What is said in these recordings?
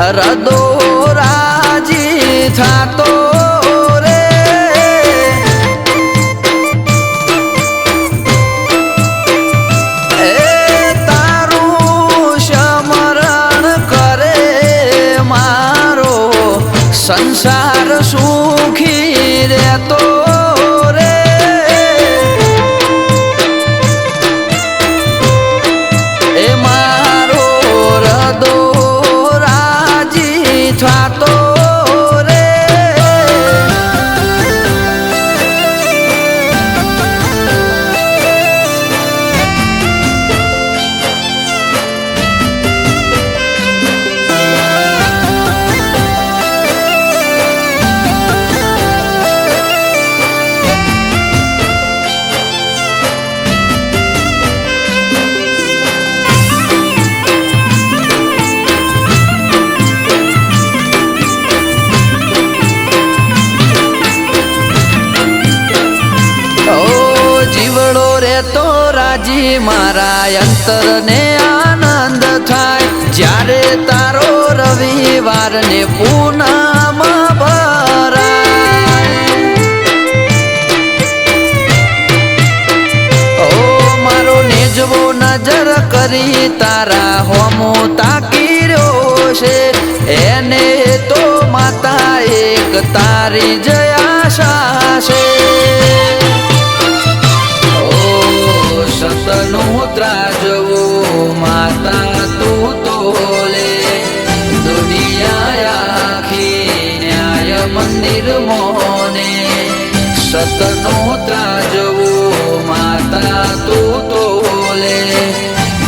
રદો રાજી થાતો રે એ તારું સ્મરણ કરે મારો સંસાર સુખી રહેતો રે એ મારો રદો થાતો રે તો રાજી મારા અંતર ને આનંદ થાય જ્યારે તારો રવિવાર ને પૂનમ ભરાય ઓ મારો નેજવો નજર કરી તારા હોમો તાકી રહ્યો છે એને તો માતા એક તારી જ આશા છે સતનું ત્રાજવું માતા તું તોલે દુનિયા આખી ન્યાય મંદિર મોને સતનું ત્રાજવું માતા તું તોલે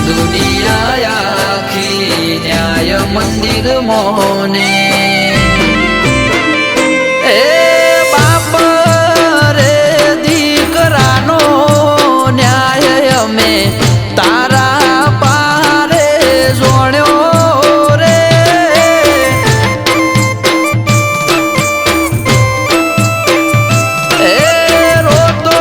દુનિયા આખી ન્યાય મંદિર મોને તારા પારે જોણ્યો રે એ રોતો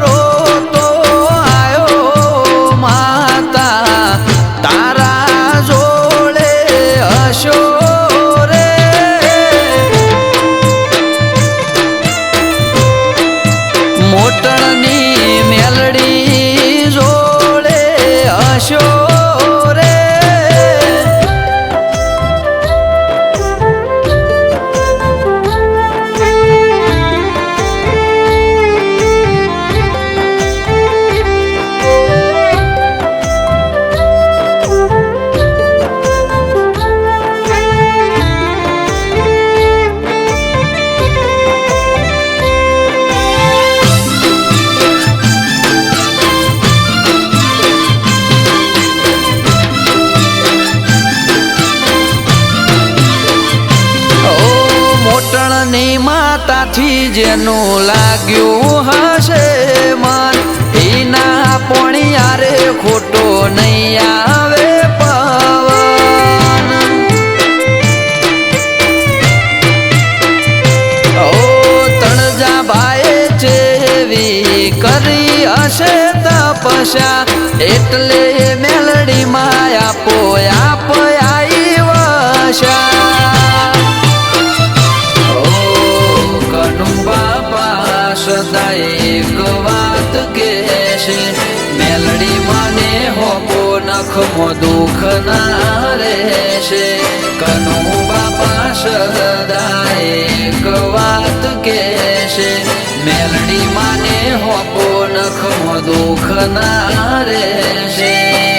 રોતો આયો માતા તારા જોડે હશો રે મોટણની મેલડી રે ની માતાથી જેનું લાગ્યું હશે મન એના પોણિયારે ખોટો નહીં આવે પવન ઓ તણજા ભાઈ જેવી કરી હશે તપસ્યા એટલે મેલડીમાં આપો આપ આવી વશા સદા એક વાત કહેશે મેલડી માને હોપો નખમો દુઃખ ના રહેશે કનુ બાપા સદા એક વાત કહેશે મેલડી માને હોપો નખમો દુઃખ ના રહેશે